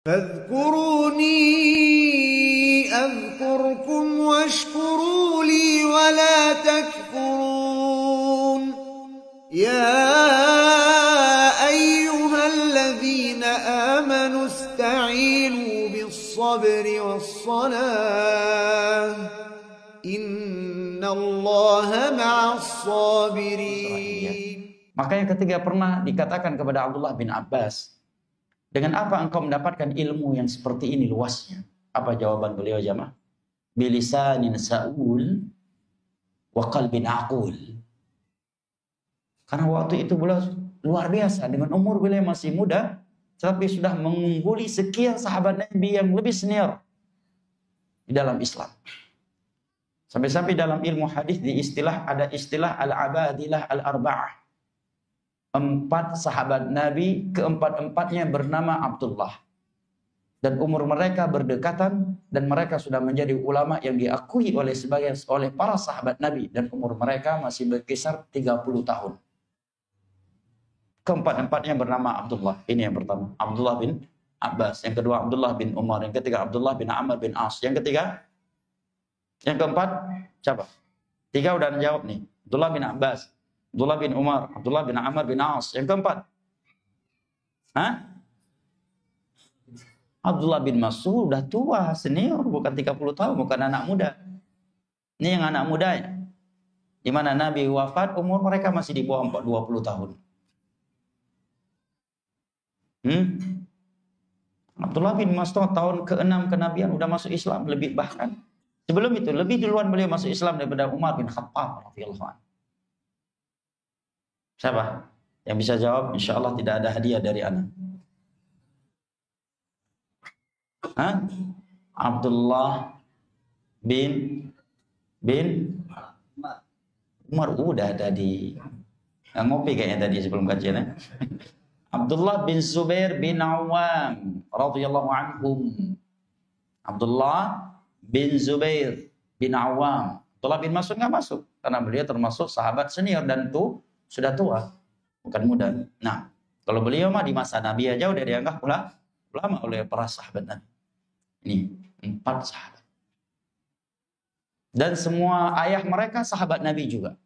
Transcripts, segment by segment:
فاذكروني أذكركم واشكروا لي ولا تكفرون يا أيها الذين آمنوا استعينوا بالصبر والصلاة إن الله مع الصابرين. Maka yang ketiga pernah dikatakan kepada Abdullah bin Abbas, dengan apa engkau mendapatkan ilmu yang seperti ini luasnya? Apa jawaban beliau jamaah? Bilisanin sa'ul wa qalbin aqul. Karena waktu itu beliau luar biasa, dengan umur beliau masih muda, tetapi sudah mengungguli sekian sahabat Nabi yang lebih senior di dalam Islam. Sampai-sampai dalam ilmu hadis ada istilah al-abadilah al-arba'ah. 4 sahabat Nabi, keempat-empatnya bernama Abdullah. Dan umur mereka berdekatan, dan mereka sudah menjadi ulama yang diakui oleh para sahabat Nabi, dan umur mereka masih berkisar 30 tahun. Keempat-empatnya bernama Abdullah. Ini yang pertama, Abdullah bin Abbas. Yang kedua, Abdullah bin Umar. Yang ketiga, Abdullah bin Amr bin As. Yang ketiga, yang keempat, siapa? 3 udah menjawab nih. Abdullah bin Abbas, Abdullah bin Umar, Abdullah bin Amr bin As. Yang keempat, Abdullah bin Mas'ud udah tua, senior, bukan 30 tahun, bukan anak muda. Ini yang anak muda ya. Di mana Nabi wafat, umur mereka masih di bawah 20 tahun. Abdullah bin Mas'ud tahun ke-6 kenabian udah masuk Islam, lebih bahkan. Sebelum itu, lebih duluan beliau masuk Islam daripada Umar bin Khattab radhiyallahu anhu. Siapa yang bisa jawab? Insya Allah tidak ada hadiah dari anak. Abdullah bin Umar udah tadi. Ngopi kayaknya tadi sebelum kajian ya. Abdullah bin Zubair bin Awam radhiyallahu anhum. Abdullah bin Zubair bin Awam. Abdullah bin Mas'ud nggak masuk karena beliau termasuk sahabat senior dan sudah tua, bukan muda. Nah, kalau beliau mah di masa Nabi aja udah dianggap ulama oleh para sahabat Nabi. Ini 4 sahabat. Dan semua ayah mereka sahabat Nabi juga.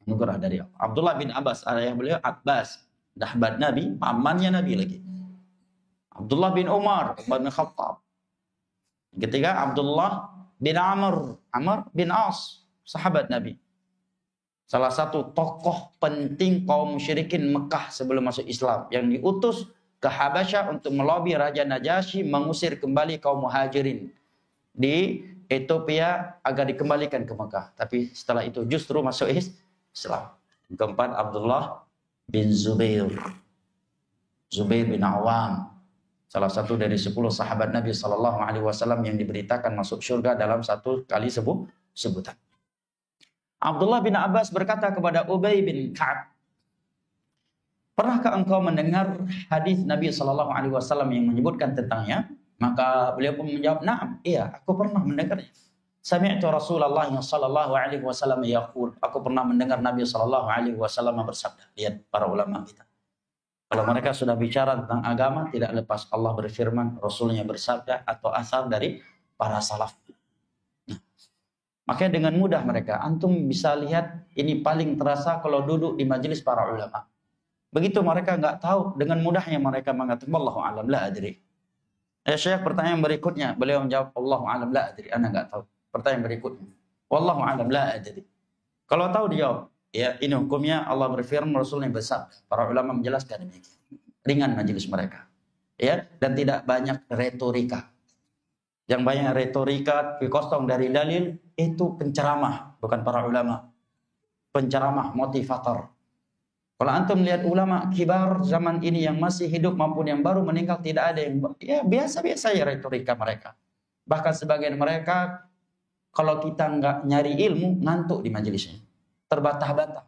Anugerah dari Allah. Abdullah bin Abbas, ayah beliau Abbas, sahabat Nabi, pamannya Nabi lagi. Abdullah bin Umar bin Khattab. Ketiga Abdullah bin Amr bin As, sahabat Nabi. Salah satu tokoh penting kaum musyrikin Mekah sebelum masuk Islam, yang diutus ke Habasyah untuk melobi Raja Najasyi mengusir kembali kaum muhajirin di Ethiopia agar dikembalikan ke Mekah. Tapi setelah itu justru masuk Islam. Keempat, Abdullah bin Zubair bin Awam, salah satu dari 10 sahabat Nabi SAW yang diberitakan masuk surga dalam satu kali sebutan. Abdullah bin Abbas berkata kepada Ubay bin Ka'ab, pernahkah engkau mendengar hadis Nabi SAW yang menyebutkan tentangnya? Maka beliau pun menjawab, na'am, iya, aku pernah mendengarnya. Sami'tu Rasulullah SAW yaqul, aku pernah mendengar Nabi SAW bersabda. Lihat para ulama kita. Kalau mereka sudah bicara tentang agama, tidak lepas Allah berfirman, Rasulnya bersabda, atau asal dari para salaf. Makanya dengan mudah mereka, antum bisa lihat ini paling terasa kalau duduk di majelis para ulama. Begitu mereka nggak tahu, dengan mudahnya mereka mengatakan, Wallahu a'lam la adri. Syekh pertanyaan berikutnya, beliau menjawab, Wallahu a'lam la adri, ana nggak tahu. Pertanyaan berikutnya, Wallahu a'lam la adri. Kalau tahu dijawab, ya ini hukumnya Allah berfirman, Rasulnya bersabda. Para ulama menjelaskan demikian. Ringan majelis mereka. Ya, dan tidak banyak retorika. Yang banyak retorika kosong dari dalil itu penceramah, bukan para ulama. Penceramah, motivator. Kalau antum melihat ulama kibar zaman ini yang masih hidup maupun yang baru meninggal, tidak ada yang ya biasa-biasa ya retorika mereka. Bahkan sebagian mereka kalau kita nggak nyari ilmu ngantuk di majelisnya. Terbantah-bantah.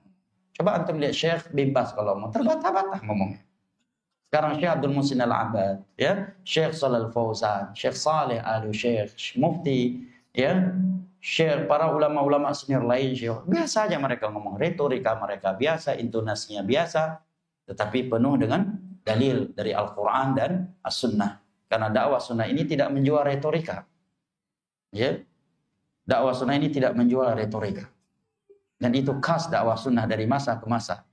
Coba antum lihat Syekh bin Baz kalau mau terbantah-bantah ngomongnya. Sekarang Syekh Abdul Muhsin Al-Abbad, ya, Syekh Shalal Fauzan, Syekh Saleh Al-Syekh, Mufti, ya, Syekh, para ulama-ulama senior lain, biasa aja mereka ngomong, retorika mereka biasa, intonasinya biasa, tetapi penuh dengan dalil dari Al-Quran dan As-Sunnah. Karena dakwah sunnah ini tidak menjual retorika. Ya. Dakwah sunnah ini tidak menjual retorika. Dan itu khas dakwah sunnah dari masa ke masa.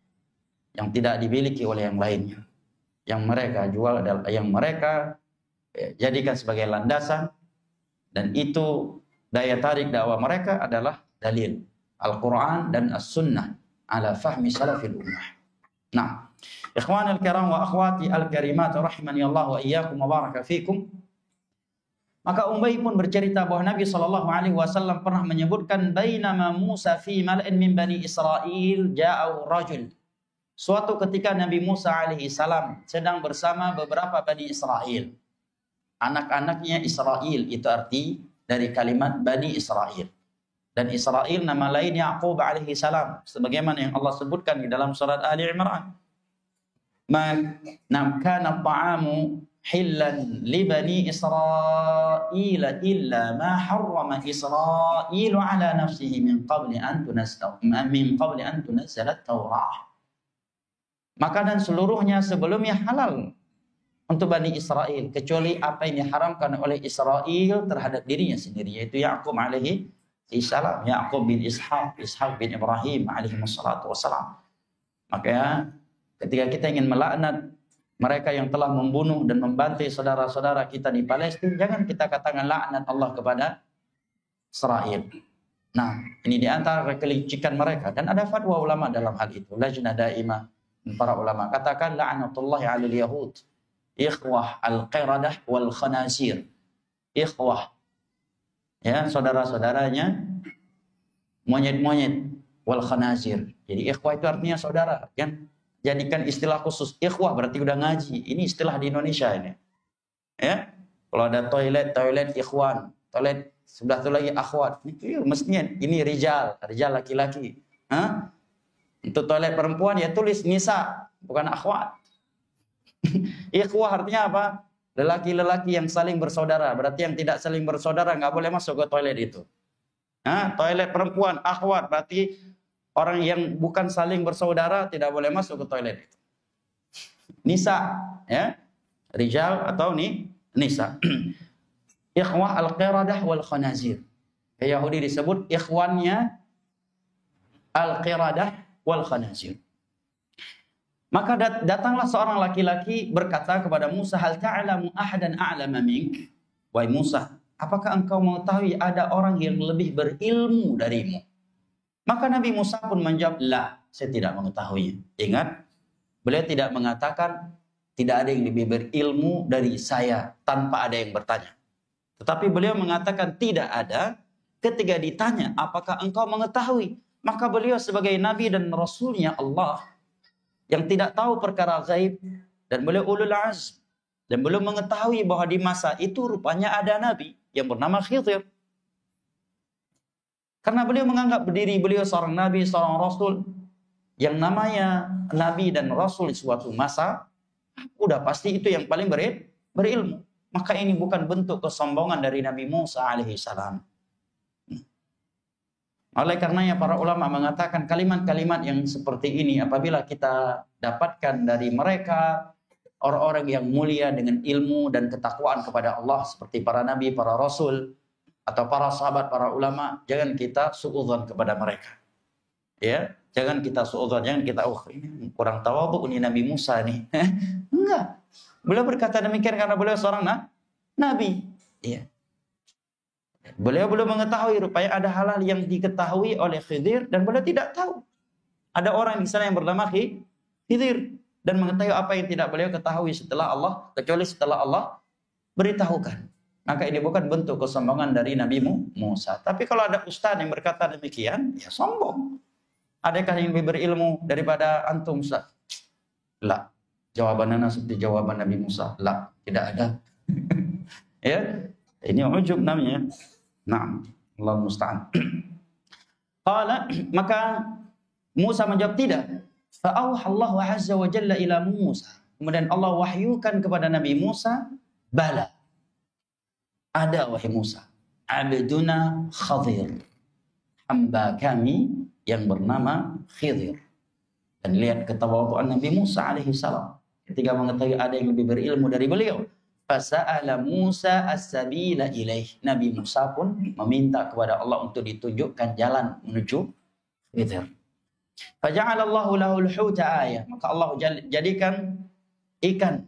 Yang tidak dimiliki oleh yang lainnya. Yang mereka jual, yang mereka jadikan sebagai landasan. Dan itu daya tarik dakwah mereka adalah dalil Al-Quran dan As-Sunnah ala fahmi salafil ummah. Nah, ikhwan al-kiram wa akhwati al-karimat rahimani Allah wa iyyakum wa baraka fikum. Maka Ubay pun bercerita bahwa Nabi SAW pernah menyebutkan bainama Musa fi mala'in min bani Israel ja'au rajul. Suatu ketika Nabi Musa alaihi salam sedang bersama beberapa Bani Israel. Anak-anaknya Israel, itu arti dari kalimat Bani Israel. Dan Israel nama lain Yaqub alaihi salam. Sebagaimana yang Allah sebutkan di dalam surat Ali Imran. Nam kana ta'amu hillan li Bani Israel illa ma harrama Israel ala nafsihi min qabli an tunazzalat Taurah. Makanan seluruhnya sebelumnya halal untuk Bani Israel, kecuali apa yang diharamkan oleh Israel terhadap dirinya sendiri, yaitu Yaqub alaihi salam, Yaqub bin Ishaq, Ishaq bin Ibrahim alaihi wassalatu wassalam. Maka ketika kita ingin melaknat mereka yang telah membunuh dan membantai saudara-saudara kita di Palestina, jangan kita katakan laknat Allah kepada Israel. Nah, ini di antara kelicikan mereka, dan ada fatwa ulama dalam hal itu. Lajnah daimah, para ulama katakan la'natullahi 'alal yahud ikhwah al-qiradah wal khanazir. Ikhwah, ya, saudara-saudaranya monyet-monyet, wal khanazir. Jadi ikhwah itu artinya saudara, kan? Jadikan istilah khusus. Ikhwah berarti udah ngaji. Ini istilah di Indonesia ini. Ya, kalau ada toilet ikhwan, toilet sebelah itu lagi akhwat. Ini mestinya ini rijal laki-laki. Hah? Untuk toilet perempuan ya tulis nisa, bukan akhwat. Ikhwah artinya apa? Lelaki-lelaki yang saling bersaudara. Berarti yang tidak saling bersaudara nggak boleh masuk ke toilet itu. Nah, toilet perempuan akhwat berarti orang yang bukan saling bersaudara tidak boleh masuk ke toilet itu. Nisa, ya, rijal atau nisa. Ikhwah al-qiradah wal khanazir. Yahudi disebut ikhwannya al-qiradah wal khanazir. Maka datanglah seorang laki-laki berkata kepada Musa, hal ta'lamu ahadan a'lama mink? Wahai Musa, apakah engkau mengetahui ada orang yang lebih berilmu darimu? Maka Nabi Musa pun menjawab, la, saya tidak mengetahui. Ingat, beliau tidak mengatakan tidak ada yang lebih berilmu dari saya tanpa ada yang bertanya. Tetapi beliau mengatakan tidak ada ketika ditanya, apakah engkau mengetahui? Maka beliau sebagai Nabi dan Rasulnya Allah yang tidak tahu perkara gaib, dan beliau ulul azm, dan beliau mengetahui bahwa di masa itu rupanya ada Nabi yang bernama Khidir. Karena beliau menganggap diri beliau seorang Nabi, seorang Rasul, yang namanya Nabi dan Rasul di suatu masa, udah pasti itu yang paling berilmu. Maka ini bukan bentuk kesombongan dari Nabi Musa alaihi salam. Oleh karenanya para ulama mengatakan kalimat-kalimat yang seperti ini apabila kita dapatkan dari mereka, orang-orang yang mulia dengan ilmu dan ketakwaan kepada Allah seperti para nabi, para rasul, atau para sahabat, para ulama, jangan kita suudzon kepada mereka. Ya, jangan kita suudzon, jangan kita ini kurang tawadhu ini Nabi Musa nih. Enggak. Beliau berkata demikian karena beliau seorang nabi. Ya. Beliau belum mengetahui rupanya ada hal-hal yang diketahui oleh Khidir dan beliau tidak tahu. Ada orang di sana yang bernama Khidir dan mengetahui apa yang tidak beliau ketahui setelah Allah, kecuali setelah Allah beritahukan. Maka ini bukan bentuk kesombongan dari Nabi Musa. Tapi kalau ada ustaz yang berkata demikian, ya sombong. Adakah yang lebih berilmu daripada antum, Ustaz? La. Jawabannya seperti jawaban Nabi Musa. La, tidak ada. Ya, ini ujub namanya. Naam, Allah musta'an. Qala, maka Musa menjawab tidak. Fa'auha Allah azza wa jalla ila Musa. Kemudian Allah wahyukan kepada Nabi Musa, bala. Ada wahai Musa, abduna Khadir. Hamba kami yang bernama Khidir. Dan lihat ketawaduan Nabi Musa alaihi salam ketika mengetahui ada yang lebih berilmu dari beliau. Fasa'ala Musa as-sabila ilaih. Nabi Musa pun meminta kepada Allah untuk ditunjukkan jalan menuju Khidir. Faja'alallahu lahul huta ayah. Maka Allah jadikan ikan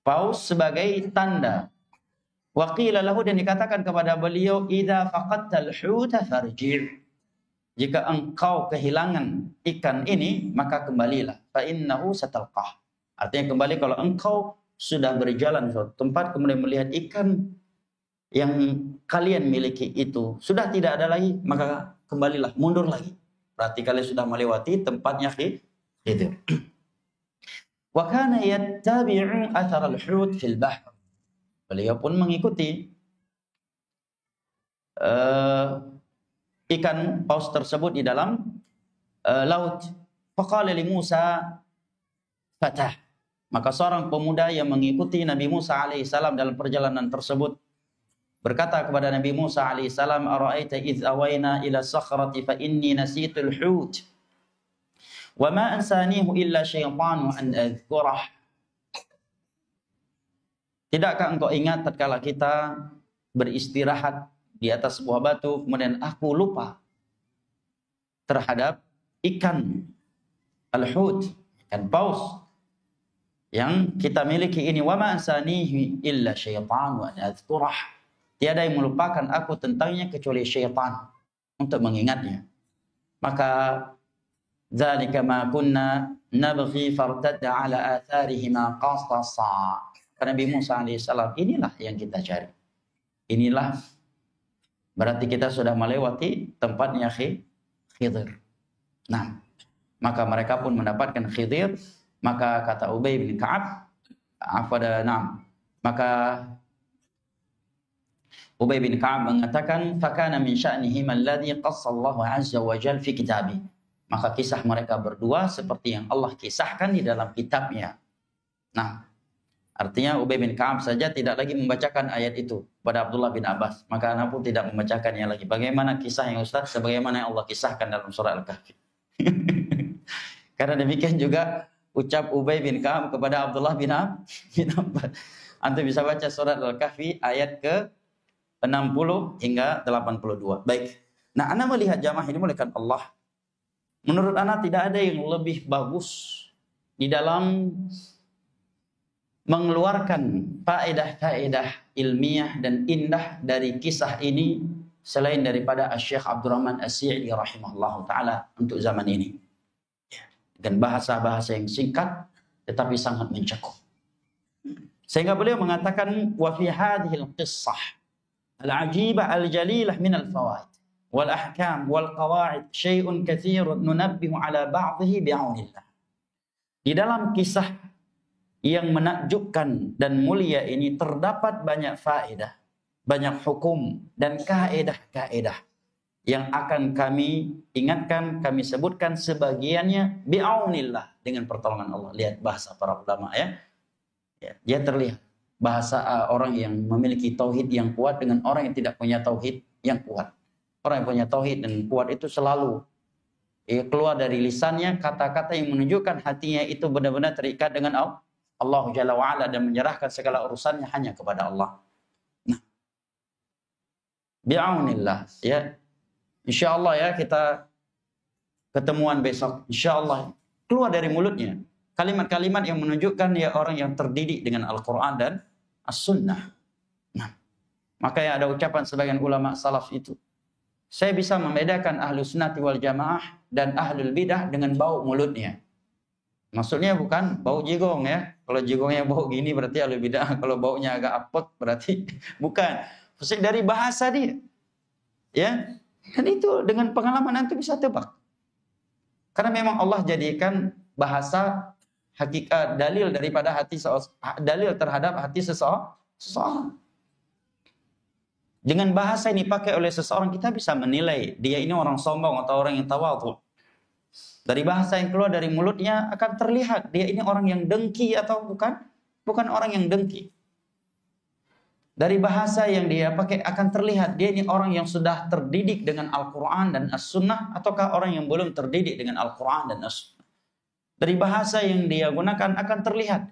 paus sebagai tanda. Wa qila lahu, dan dikatakan kepada beliau, idza faqadtal huta farji'. Jika engkau kehilangan ikan ini, maka kembalilah. Fa innahu satalqah. Artinya kembali kalau engkau sudah berjalan ke tempat kemudian melihat ikan yang kalian miliki itu sudah tidak ada lagi, maka kembalilah, mundur lagi. Berarti kalian sudah melewati tempatnya Khidir. Wa kana yattabi'u athar al-hut fil bahr. Beliau pun mengikuti ikan paus tersebut di dalam laut. Faqala li Musa fatah. Maka seorang pemuda yang mengikuti Nabi Musa alaihissalam dalam perjalanan tersebut berkata kepada Nabi Musa alaihissalam, ara'aita idh awayna ila sakhrati fa inni nasitul hut wa ma ansanihu illa syaitanu an adhkurah. Tidakkah engkau ingat tatkala kita beristirahat di atas sebuah batu, kemudian aku lupa terhadap ikan al-hut, ikan paus yang kita miliki ini. Wa ma ansanihi illa syaitanu an adhkurah. Tiada yang melupakan aku tentangnya kecuali syaitan untuk mengingatnya. Maka dzalika ma kunna nabghi fartadda ala atharihima qasasa. Nabi Musa alaihissalam, inilah yang kita cari. Inilah berarti kita sudah melewati tempatnya Khidir. Nah, maka mereka pun mendapatkan Khidir. Maka kata Ubay bin Ka'ab, maka Ubay bin Ka'ab mengatakan, fakana min sya'nihim alladhi qassallahu azza wa jal fi kitabih. Maka kisah mereka berdua seperti yang Allah kisahkan di dalam kitabnya. Nah, artinya Ubay bin Ka'ab saja tidak lagi membacakan ayat itu pada Abdullah bin Abbas. Maka anak pun tidak membacakannya lagi. Bagaimana kisahnya Ustaz? Sebagaimana yang Allah kisahkan dalam surah Al-Kahfi. Karena demikian juga ucap Ubay bin Ka'ab kepada Abdullah bin Abbas. Antum bisa baca surat Al-Kahfi ayat ke 60 hingga 82. Baik. Nah, ana melihat jamaah ini melihat Allah. Menurut ana tidak ada yang lebih bagus di dalam mengeluarkan faedah-faedah ilmiah dan indah dari kisah ini selain daripada Syekh Abdurrahman As-Sa'di rahimahullah taala untuk zaman ini. Dan bahasa-bahasa yang singkat tetapi sangat mencakup. Sehingga beliau mengatakan wa fi hadhil qissah al-ajibah al-jalilah min al-fawaid wal ahkam wal qawaid syai'un katsirun nunabbihu ala ba'dhihi bi'aunillah. Di dalam kisah yang menakjubkan dan mulia ini terdapat banyak faedah, banyak hukum dan kaedah-kaedah yang akan kami ingatkan, kami sebutkan sebagiannya bi'aunillah, dengan pertolongan Allah. Lihat bahasa para ulama ya. Dia terlihat bahasa orang yang memiliki tauhid yang kuat dengan orang yang tidak punya tauhid yang kuat. Orang yang punya tauhid dan kuat itu selalu keluar dari lisannya kata-kata yang menunjukkan hatinya itu benar-benar terikat dengan Allah Jalla wa'ala dan menyerahkan segala urusannya hanya kepada Allah. Nah, bi'aunillah ya. InsyaAllah ya kita ketemuan besok. InsyaAllah keluar dari mulutnya kalimat-kalimat yang menunjukkan ya orang yang terdidik dengan Al-Quran dan As-Sunnah. Nah, maka ya ada ucapan sebagian ulama salaf itu, saya bisa membedakan ahlu sunnati wal jamaah dan ahlul bidah dengan bau mulutnya. Maksudnya bukan bau jigong ya. Kalau jigongnya bau gini berarti ahlul bidah. Kalau baunya agak apek berarti bukan. Maksudnya dari bahasa dia. Ya. Dan itu dengan pengalaman nanti bisa tebak. Karena memang Allah jadikan bahasa hakikat dalil daripada hati dalil terhadap hati seseorang. Dengan bahasa ini dipakai oleh seseorang kita bisa menilai dia ini orang sombong atau orang yang tawadhu. Dari bahasa yang keluar dari mulutnya akan terlihat dia ini orang yang dengki atau bukan orang yang dengki. Dari bahasa yang dia pakai akan terlihat dia ini orang yang sudah terdidik dengan Al-Quran dan As-Sunnah ataukah orang yang belum terdidik dengan Al-Quran dan As-Sunnah. Dari bahasa yang dia gunakan akan terlihat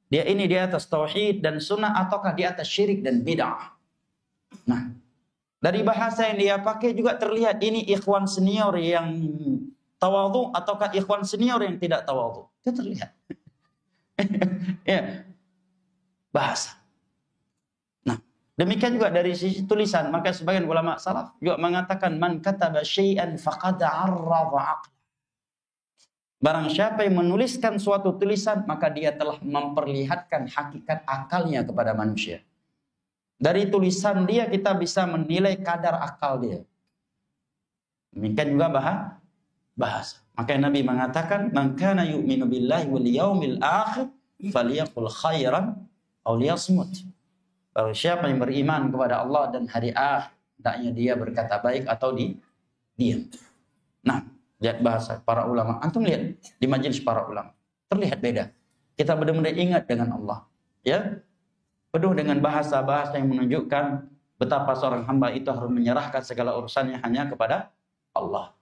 Dia ini di atas tauhid dan sunnah ataukah di atas syirik dan bid'ah. Nah, dari bahasa yang dia pakai juga terlihat ini ikhwan senior yang tawadhu ataukah ikhwan senior yang tidak tawadhu. Itu terlihat. Ya, bahasa. Nah, demikian juga dari sisi tulisan. Maka sebagian ulama salaf juga mengatakan man kataba syai'an faqad arradha aqla. Barang siapa yang menuliskan suatu tulisan, maka dia telah memperlihatkan hakikat akalnya kepada manusia. Dari tulisan dia kita bisa menilai kadar akal dia. Demikian juga bahasa. Maka Nabi mengatakan, "Man kana yu'minu billahi wal yawmil akhir falyaqul khairan aw liyasmut." Barang siapa yang beriman kepada Allah dan hari akhir, hendaknya dia berkata baik atau diam. Nah, lihat bahasa para ulama. Antum lihat di majelis para ulama. Terlihat beda. Kita benar-benar ingat dengan Allah. Ya. Penuh dengan bahasa-bahasa yang menunjukkan betapa seorang hamba itu harus menyerahkan segala urusannya hanya kepada Allah.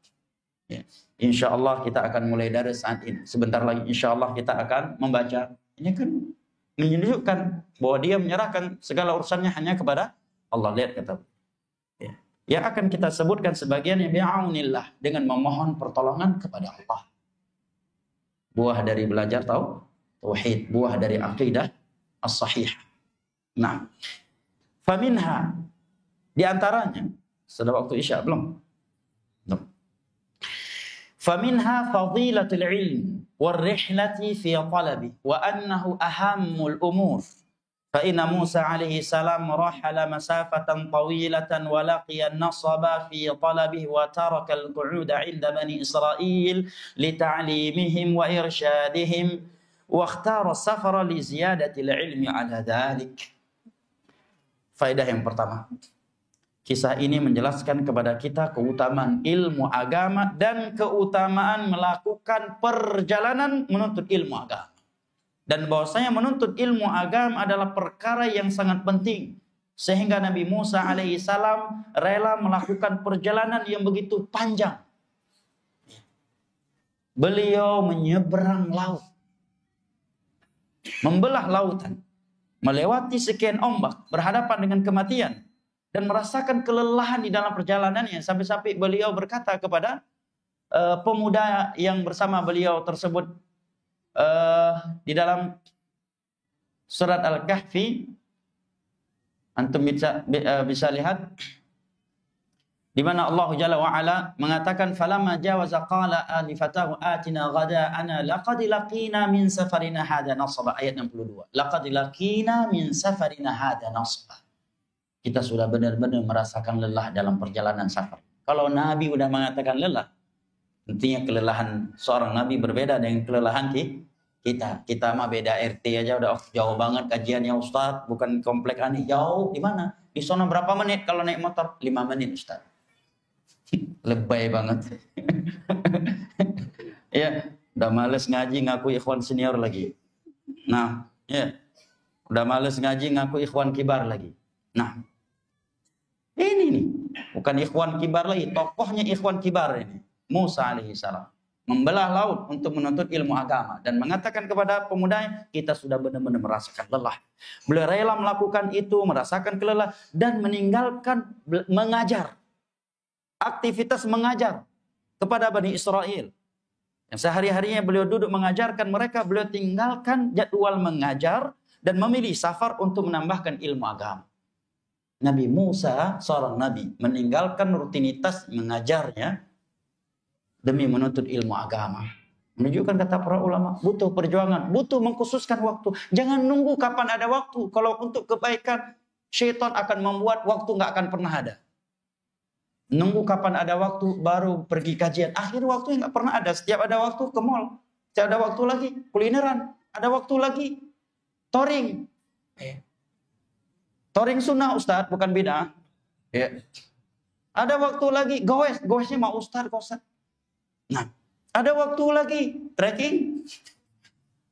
Ya. Insya Allah kita akan mulai dari saat ini. Sebentar lagi insya Allah kita akan membaca. Ini kan menunjukkan bahwa dia menyerahkan segala urusannya hanya kepada Allah. Lihat kata. Ya. Yang akan kita sebutkan sebagiannya bi'aunillah, dengan memohon pertolongan kepada Allah. Buah dari belajar tauhid, buah dari aqidah as-sahih. Nah, faminha, di antaranya, sudah waktu isya belum? Faminha fadilatul ilm wal rihlati fi talabi wa annahu ahammul umur. فإن موسى عليه السلام رحل مسافة طويلة ولقي النصب في طلبه وترك القعود عند بني إسرائيل لتعليمهم وإرشادهم واختار السفر لزيادة العلم على ذلك. Faedah yang pertama, kisah ini menjelaskan kepada kita keutamaan ilmu agama dan keutamaan melakukan perjalanan menuntut ilmu agama. Dan bahwasanya menuntut ilmu agama adalah perkara yang sangat penting. Sehingga Nabi Musa alaihissalam rela melakukan perjalanan yang begitu panjang. Beliau menyeberang laut. Membelah lautan. Melewati sekian ombak. Berhadapan dengan kematian. Dan merasakan kelelahan di dalam perjalanannya. Sampai-sampai beliau berkata kepada pemuda yang bersama beliau tersebut. Di dalam surat Al-Kahfi antum bisa lihat di mana Allah Jalla wa Ala mengatakan falamma jawaza qala alifatahu atina ghada'ana laqad laqina min safarina hadha nasaba, ayat 62. Laqad laqina min safarina hadha nasaba. Kita sudah benar-benar merasakan lelah dalam perjalanan safar. Kalau Nabi sudah mengatakan lelah, tentunya kelelahan seorang Nabi berbeda dengan kelelahan kita. Kita mah beda RT aja udah jauh banget kajiannya Ustaz, bukan komplek aneh. Jauh di mana? Di sana berapa menit kalau naik motor? 5 menit Ustaz. Lebay banget. Ya, udah males ngaji ngaku ikhwan senior lagi. Nah, ya. Udah males ngaji ngaku ikhwan kibar lagi. Nah, ini nih, bukan ikhwan kibar lagi, tokohnya ikhwan kibar ini. Musa alaihissalam membelah laut untuk menuntut ilmu agama dan mengatakan kepada pemudanya, kita sudah benar-benar merasakan lelah. Beliau rela melakukan itu, merasakan kelelahan dan meninggalkan mengajar. Aktivitas mengajar kepada Bani Israel. Yang sehari-harinya beliau duduk mengajarkan mereka, beliau tinggalkan jadwal mengajar dan memilih safar untuk menambahkan ilmu agama. Nabi Musa, seorang nabi, meninggalkan rutinitas mengajarnya demi menuntut ilmu agama. Menunjukkan kata para ulama, butuh perjuangan, butuh mengkhususkan waktu. Jangan nunggu kapan ada waktu. Kalau untuk kebaikan, syaitan akan membuat waktu nggak akan pernah ada. Nunggu kapan ada waktu, baru pergi kajian. Akhir waktu nggak pernah ada. Setiap ada waktu ke mall. Setiap ada waktu lagi kulineran. Ada waktu lagi touring. Touring sunnah Ustadz, bukan bid'ah. Ya. Ada waktu lagi goes. Goesnya mau Ustadz, Ustadz. Nah, ada waktu lagi trekking.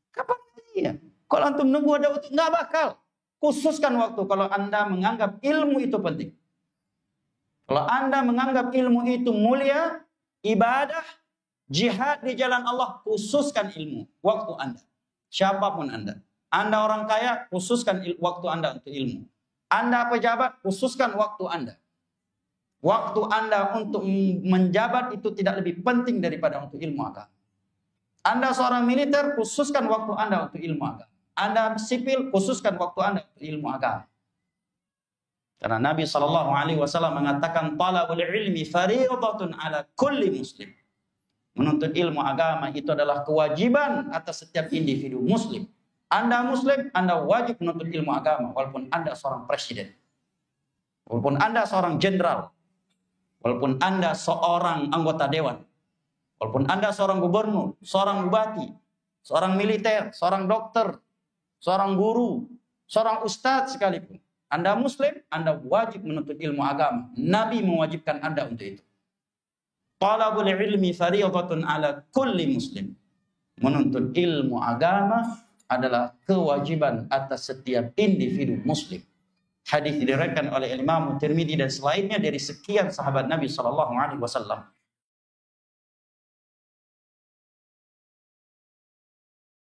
Kapan ya? Kalau antum nunggu ada waktu, nggak bakal. Khususkan waktu kalau Anda menganggap ilmu itu penting. Kalau Anda menganggap ilmu itu mulia, ibadah, jihad di jalan Allah, khususkan ilmu, waktu Anda. Siapapun Anda. Anda orang kaya, khususkan waktu Anda untuk ilmu. Anda pejabat, khususkan waktu Anda. Waktu Anda untuk menjabat itu tidak lebih penting daripada untuk ilmu agama. Anda seorang militer, khususkan waktu Anda untuk ilmu agama. Anda sipil, khususkan waktu Anda untuk ilmu agama. Karena Nabi SAW mengatakan, talabul ilmi fariidatun ala kulli muslim. Menuntut ilmu agama itu adalah kewajiban atas setiap individu muslim. Anda muslim, Anda wajib menuntut ilmu agama, walaupun Anda seorang presiden. Walaupun Anda seorang jenderal. Walaupun Anda seorang anggota dewan. Walaupun Anda seorang gubernur, seorang bupati, seorang militer, seorang dokter, seorang guru, seorang ustadz sekalipun. Anda muslim, Anda wajib menuntut ilmu agama. Nabi mewajibkan Anda untuk itu. Talabul ilmi fariidatun ala kulli muslim. Menuntut ilmu agama adalah kewajiban atas setiap individu muslim. Hadis diriwayatkan oleh Imam Tirmidzi dan selainnya dari sekian sahabat Nabi SAW.